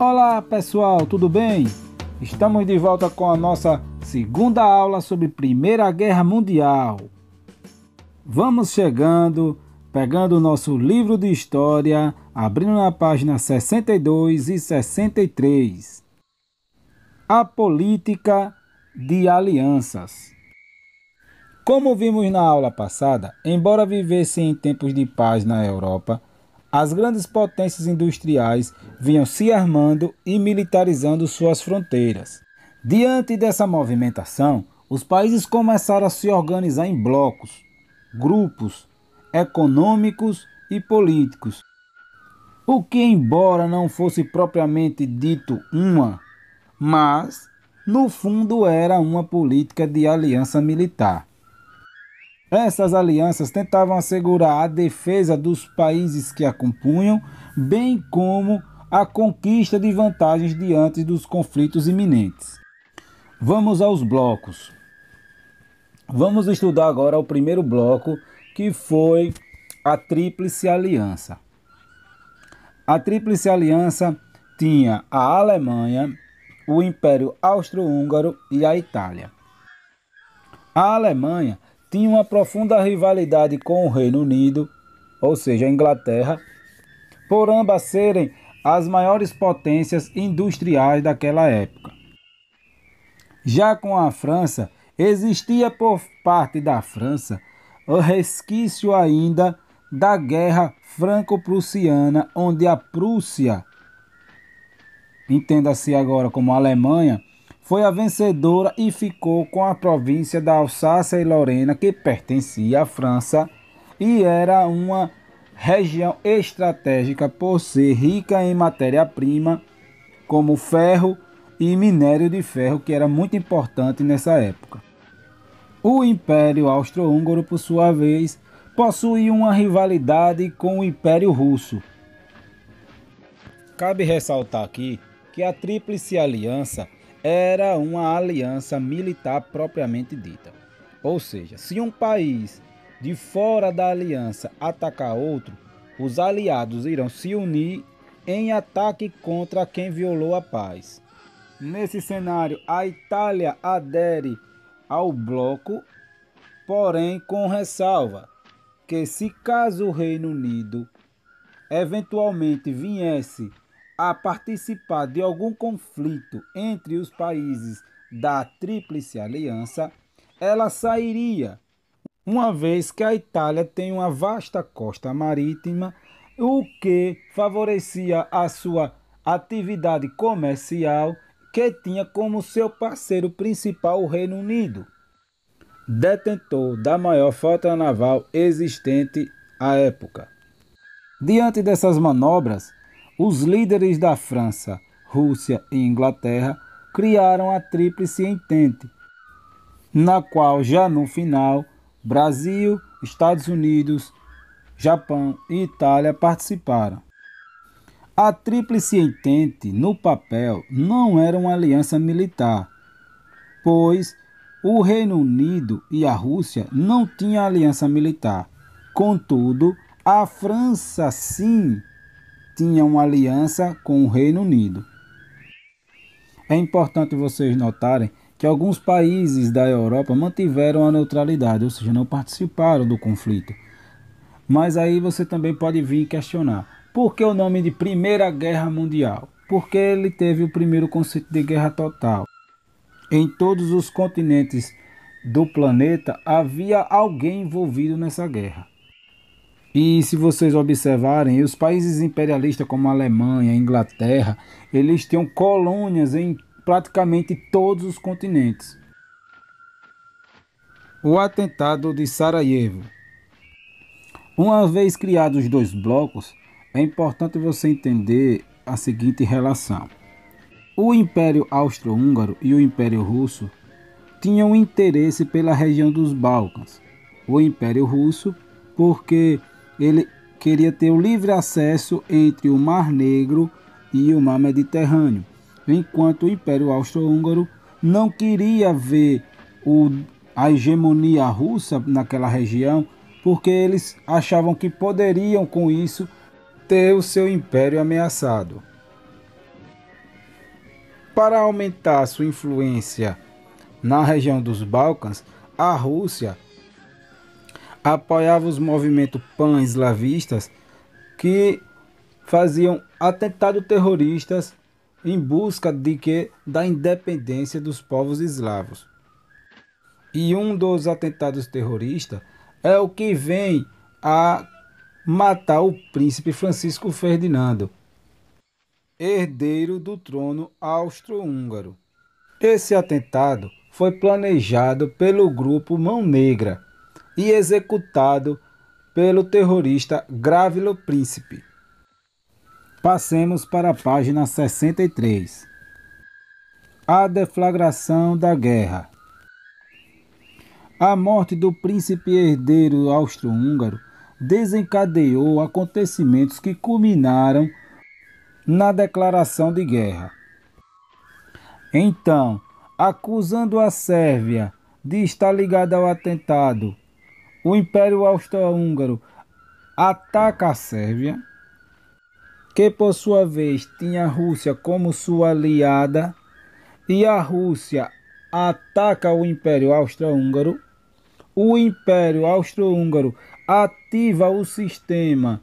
Olá pessoal, tudo bem? Estamos de volta com a nossa segunda aula sobre Primeira Guerra Mundial. Vamos chegando, pegando o nosso livro de história, abrindo na página 62 e 63. A política de alianças. Como vimos na aula passada, embora vivessem em tempos de paz na Europa, as grandes potências industriais vinham se armando e militarizando suas fronteiras. Diante dessa movimentação, os países começaram a se organizar em blocos, grupos econômicos e políticos, o que, embora não fosse propriamente dito mas no fundo era uma política de aliança militar. Essas alianças tentavam assegurar a defesa dos países que a compunham, bem como a conquista de vantagens diante dos conflitos iminentes. Vamos aos blocos. Vamos estudar agora o primeiro bloco, que foi a Tríplice Aliança. A Tríplice Aliança tinha a Alemanha, o Império Austro-Húngaro e a Itália. A Alemanha tinha uma profunda rivalidade com o Reino Unido, ou seja, a Inglaterra, por ambas serem as maiores potências industriais daquela época. Já com a França, existia por parte da França o resquício ainda da Guerra Franco-Prussiana, onde a Prússia, entenda-se agora como Alemanha, foi a vencedora e ficou com a província da Alsácia e Lorena, que pertencia à França e era uma região estratégica por ser rica em matéria-prima, como ferro e minério de ferro, que era muito importante nessa época. O Império Austro-Húngaro, por sua vez, possuía uma rivalidade com o Império Russo. Cabe ressaltar aqui que a Tríplice Aliança era uma aliança militar propriamente dita. Ou seja, se um país de fora da aliança atacar outro, os aliados irão se unir em ataque contra quem violou a paz. Nesse cenário, a Itália adere ao bloco, porém com ressalva que, se caso o Reino Unido eventualmente viesse a participar de algum conflito entre os países da Tríplice Aliança, ela sairia, uma vez que a Itália tem uma vasta costa marítima, o que favorecia a sua atividade comercial, que tinha como seu parceiro principal o Reino Unido, detentor da maior frota naval existente à época. Diante dessas manobras, os líderes da França, Rússia e Inglaterra criaram a Tríplice Entente, na qual já no final Brasil, Estados Unidos, Japão e Itália participaram. A Tríplice Entente, no papel, não era uma aliança militar, pois o Reino Unido e a Rússia não tinham aliança militar. Contudo, a França sim tinha uma aliança com o Reino Unido. É importante vocês notarem que alguns países da Europa mantiveram a neutralidade, ou seja, não participaram do conflito. Mas aí você também pode vir questionar: por que o nome de Primeira Guerra Mundial? Porque ele teve o primeiro conceito de guerra total. Em todos os continentes do planeta havia alguém envolvido nessa guerra. E se vocês observarem, os países imperialistas como a Alemanha, a Inglaterra, eles tinham colônias em praticamente todos os continentes. O atentado de Sarajevo. Uma vez criados os dois blocos, é importante você entender a seguinte relação. O Império Austro-Húngaro e o Império Russo tinham interesse pela região dos Balcãs. O Império Russo, porque ele queria ter o livre acesso entre o Mar Negro e o Mar Mediterrâneo, enquanto o Império Austro-Húngaro não queria ver a hegemonia russa naquela região, porque eles achavam que poderiam, com isso, ter o seu império ameaçado. Para aumentar sua influência na região dos Balcãs, a Rússia apoiava os movimentos pan-eslavistas que faziam atentados terroristas em busca da independência dos povos eslavos. E um dos atentados terroristas é o que vem a matar o príncipe Francisco Ferdinando, herdeiro do trono austro-húngaro. Esse atentado foi planejado pelo grupo Mão Negra e executado pelo terrorista Gavrilo Princip. Passemos para a página 63. A deflagração da guerra. A morte do príncipe herdeiro austro-húngaro desencadeou acontecimentos que culminaram na declaração de guerra. Então, acusando a Sérvia de estar ligada ao atentado, o Império Austro-Húngaro ataca a Sérvia, que por sua vez tinha a Rússia como sua aliada, e a Rússia ataca o Império Austro-Húngaro. O Império Austro-Húngaro ativa o sistema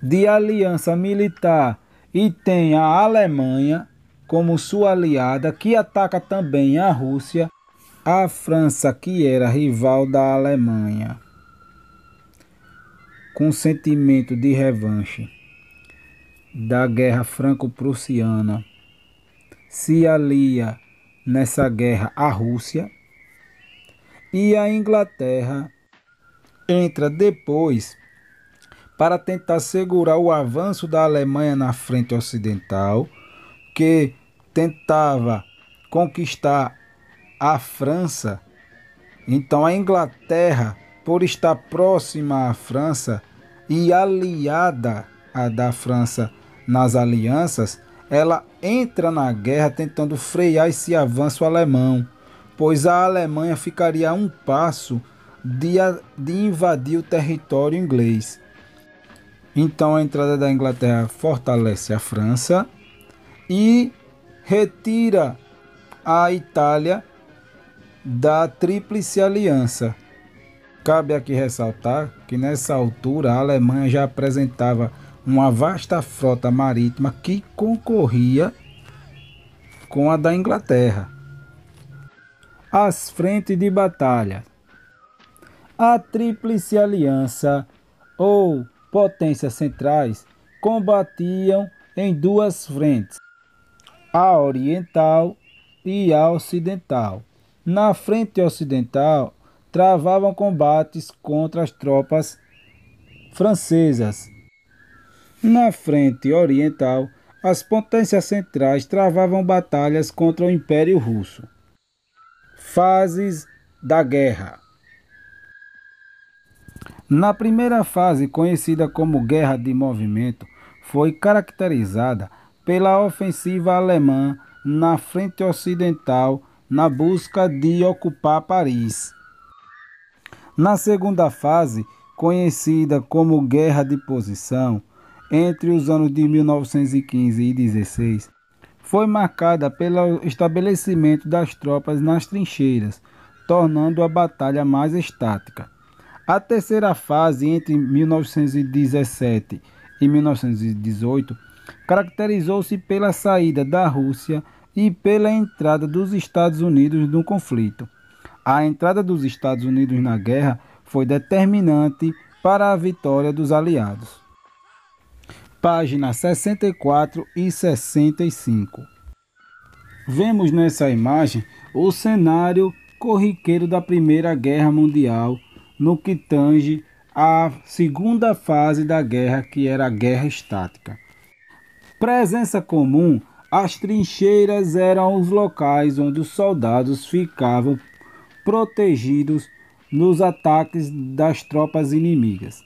de aliança militar e tem a Alemanha como sua aliada, que ataca também a Rússia, a França, que era rival da Alemanha, com sentimento de revanche da Guerra Franco-Prussiana, se alia nessa guerra à Rússia, e a Inglaterra entra depois para tentar segurar o avanço da Alemanha na frente ocidental, que tentava conquistar a França. Então a Inglaterra, por estar próxima à França e aliada à da França nas alianças, ela entra na guerra tentando frear esse avanço alemão, pois a Alemanha ficaria a um passo de invadir o território inglês. Então a entrada da Inglaterra fortalece a França e retira a Itália da Tríplice Aliança. Cabe aqui ressaltar que nessa altura a Alemanha já apresentava uma vasta frota marítima que concorria com a da Inglaterra. As frentes de batalha. A Tríplice Aliança, ou potências centrais, combatiam em duas frentes, a oriental e a ocidental. Na frente ocidental, travavam combates contra as tropas francesas. Na frente oriental, as potências centrais travavam batalhas contra o Império Russo. Fases da guerra. Na primeira fase, conhecida como Guerra de Movimento, foi caracterizada pela ofensiva alemã na frente ocidental na busca de ocupar Paris. Na segunda fase, conhecida como Guerra de Posição, entre os anos de 1915 e 16, foi marcada pelo estabelecimento das tropas nas trincheiras, tornando a batalha mais estática. A terceira fase, entre 1917 e 1918, caracterizou-se pela saída da Rússia e pela entrada dos Estados Unidos no conflito. A entrada dos Estados Unidos na guerra foi determinante para a vitória dos aliados. Páginas 64 e 65. Vemos nessa imagem o cenário corriqueiro da Primeira Guerra Mundial no que tange à segunda fase da guerra, que era a guerra estática. Presença comum: as trincheiras eram os locais onde os soldados ficavam protegidos nos ataques das tropas inimigas.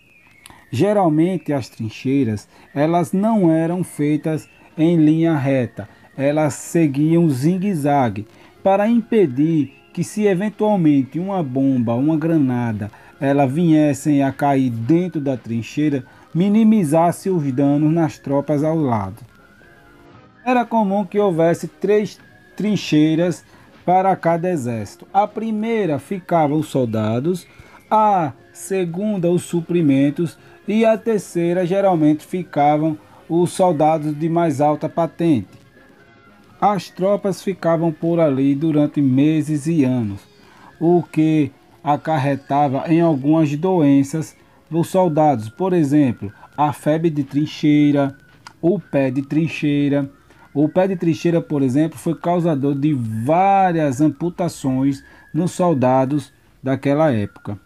Geralmente as trincheiras elas não eram feitas em linha reta, elas seguiam zigue-zague para impedir que, se eventualmente uma bomba, uma granada, ela viessem a cair dentro da trincheira, minimizasse os danos nas tropas ao lado. Era comum que houvesse 3 trincheiras para cada exército. A primeira ficavam os soldados, a segunda os suprimentos e a terceira geralmente ficavam os soldados de mais alta patente. As tropas ficavam por ali durante meses e anos, o que acarretava em algumas doenças dos soldados, por exemplo, a febre de trincheira, o pé de trincheira. O pé de trincheira, por exemplo, foi causador de várias amputações nos soldados daquela época.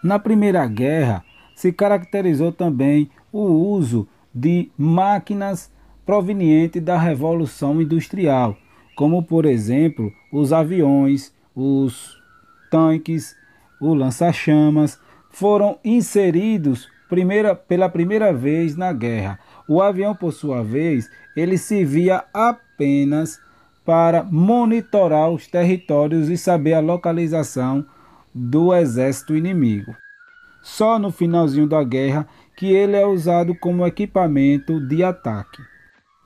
Na Primeira Guerra, se caracterizou também o uso de máquinas provenientes da Revolução Industrial, como por exemplo os aviões, os tanques, o lança-chamas, foram inseridos pela primeira vez na guerra. O avião, por sua vez, ele servia apenas para monitorar os territórios e saber a localização do exército inimigo. Só no finalzinho da guerra que ele é usado como equipamento de ataque.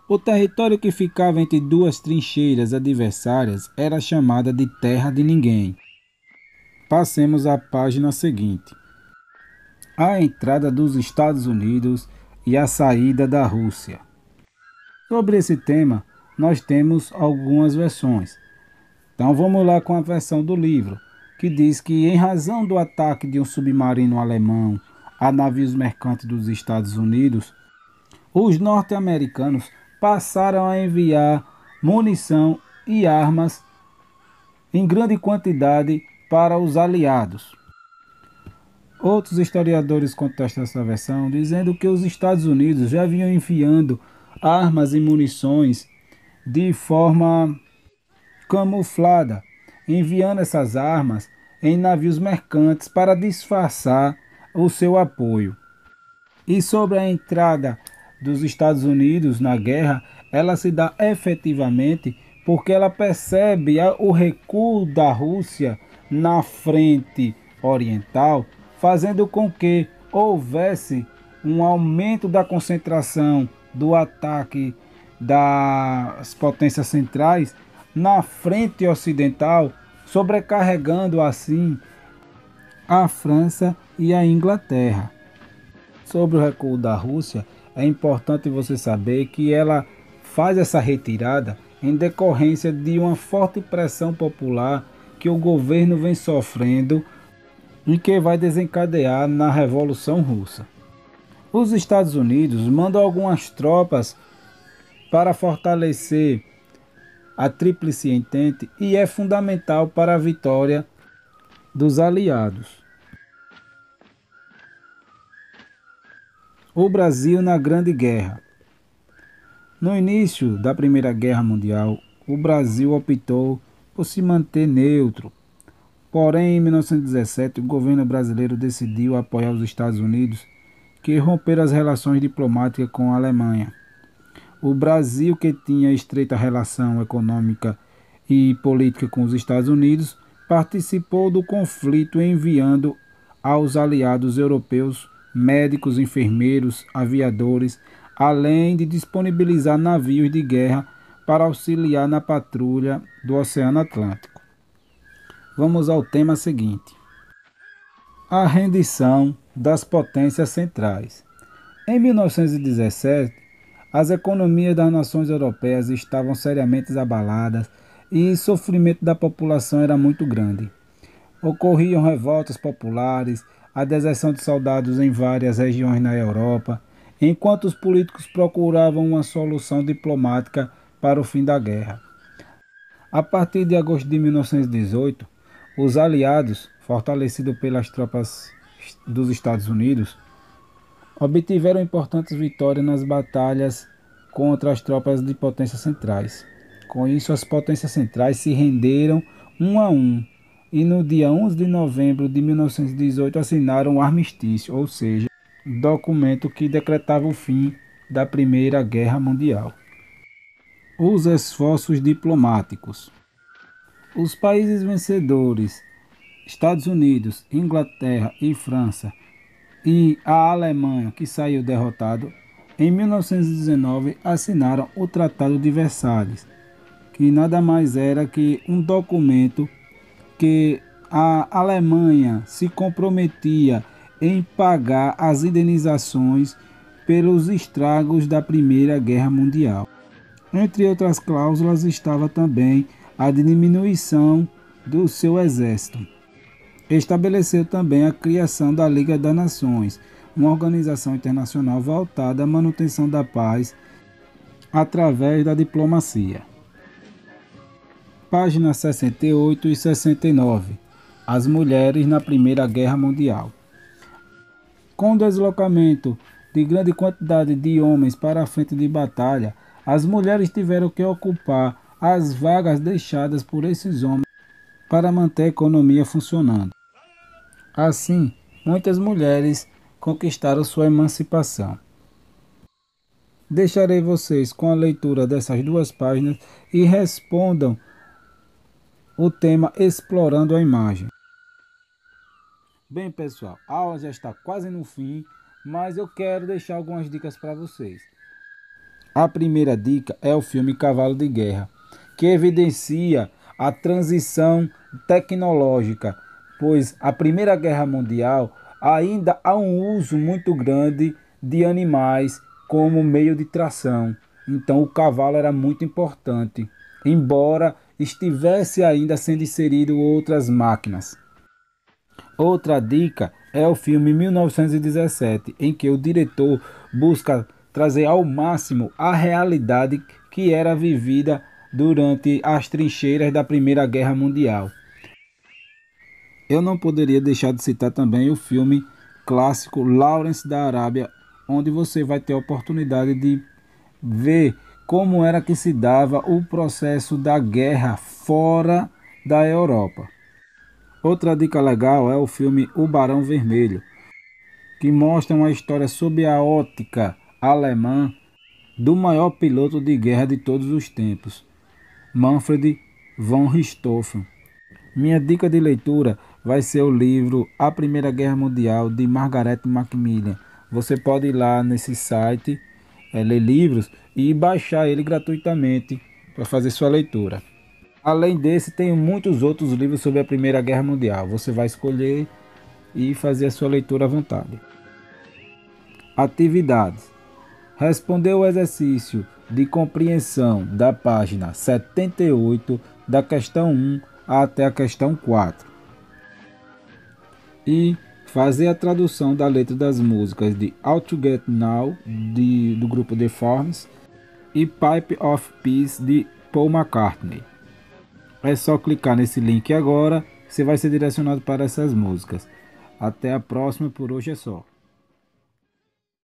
O território que ficava entre duas trincheiras adversárias era chamada de Terra de Ninguém. Passemos à página seguinte. A entrada dos Estados Unidos e a saída da Rússia. Sobre esse tema, nós temos algumas versões. Então vamos lá com a versão do livro, que diz que em razão do ataque de um submarino alemão a navios mercantes dos Estados Unidos, os norte-americanos passaram a enviar munição e armas em grande quantidade para os aliados. Outros historiadores contestam essa versão, dizendo que os Estados Unidos já vinham enviando armas e munições de forma camuflada, enviando essas armas em navios mercantes para disfarçar o seu apoio. E sobre a entrada dos Estados Unidos na guerra, ela se dá efetivamente porque ela percebe o recuo da Rússia na frente oriental, fazendo com que houvesse um aumento da concentração do ataque das potências centrais na frente ocidental, sobrecarregando assim a França e a Inglaterra. Sobre o recuo da Rússia, é importante você saber que ela faz essa retirada em decorrência de uma forte pressão popular que o governo vem sofrendo e que vai desencadear na Revolução Russa. Os Estados Unidos mandam algumas tropas para fortalecer a Tríplice Entente e é fundamental para a vitória dos aliados. O Brasil na Grande Guerra. No início da Primeira Guerra Mundial, o Brasil optou por se manter neutro. Porém, em 1917, o governo brasileiro decidiu apoiar os Estados Unidos, que romperam as relações diplomáticas com a Alemanha. O Brasil, que tinha estreita relação econômica e política com os Estados Unidos, participou do conflito enviando aos aliados europeus médicos, enfermeiros, aviadores, além de disponibilizar navios de guerra para auxiliar na patrulha do Oceano Atlântico. Vamos ao tema seguinte: a rendição das potências centrais. Em 1917, as economias das nações europeias estavam seriamente abaladas e o sofrimento da população era muito grande. Ocorriam revoltas populares, a deserção de soldados em várias regiões na Europa, enquanto os políticos procuravam uma solução diplomática para o fim da guerra. A partir de agosto de 1918, os aliados, fortalecidos pelas tropas dos Estados Unidos, obtiveram importantes vitórias nas batalhas contra as tropas de potências centrais. Com isso, as potências centrais se renderam um a um e no dia 11 de novembro de 1918 assinaram o armistício, ou seja, documento que decretava o fim da Primeira Guerra Mundial. Os esforços diplomáticos. Os países vencedores, Estados Unidos, Inglaterra e França, e a Alemanha, que saiu derrotado, Em 1919, assinaram o Tratado de Versalhes, que nada mais era que um documento que a Alemanha se comprometia em pagar as indenizações pelos estragos da Primeira Guerra Mundial. Entre outras cláusulas estava também a de diminuição do seu exército. Estabeleceu também a criação da Liga das Nações, uma organização internacional voltada à manutenção da paz através da diplomacia. Páginas 68 e 69. As mulheres na Primeira Guerra Mundial. Com o deslocamento de grande quantidade de homens para a frente de batalha, as mulheres tiveram que ocupar as vagas deixadas por esses homens para manter a economia funcionando. Assim, muitas mulheres conquistaram sua emancipação. Deixarei vocês com a leitura dessas duas páginas e respondam o tema explorando a imagem. Bem, pessoal, a aula já está quase no fim, mas eu quero deixar algumas dicas para vocês. A primeira dica é o filme Cavalo de Guerra, que evidencia a transição tecnológica, pois a Primeira Guerra Mundial ainda há um uso muito grande de animais como meio de tração. Então o cavalo era muito importante, embora estivesse ainda sendo inserido outras máquinas. Outra dica é o filme 1917, em que o diretor busca trazer ao máximo a realidade que era vivida durante as trincheiras da Primeira Guerra Mundial. Eu não poderia deixar de citar também o filme clássico Lawrence da Arábia, onde você vai ter a oportunidade de ver como era que se dava o processo da guerra fora da Europa. Outra dica legal é o filme O Barão Vermelho, que mostra uma história sob a ótica alemã do maior piloto de guerra de todos os tempos, Manfred von Richthofen. Minha dica de leitura vai ser o livro A Primeira Guerra Mundial, de Margaret Macmillan. Você pode ir lá nesse site, ler livros e baixar ele gratuitamente para fazer sua leitura. Além desse, tem muitos outros livros sobre a Primeira Guerra Mundial. Você vai escolher e fazer a sua leitura à vontade. Atividades. Responder o exercício de compreensão da página 78 da questão 1 até a questão 4. E fazer a tradução da letra das músicas de How to Get Now, do grupo The Forms, e Pipe of Peace, de Paul McCartney. É só clicar nesse link agora, você vai ser direcionado para essas músicas. Até a próxima, por hoje é só.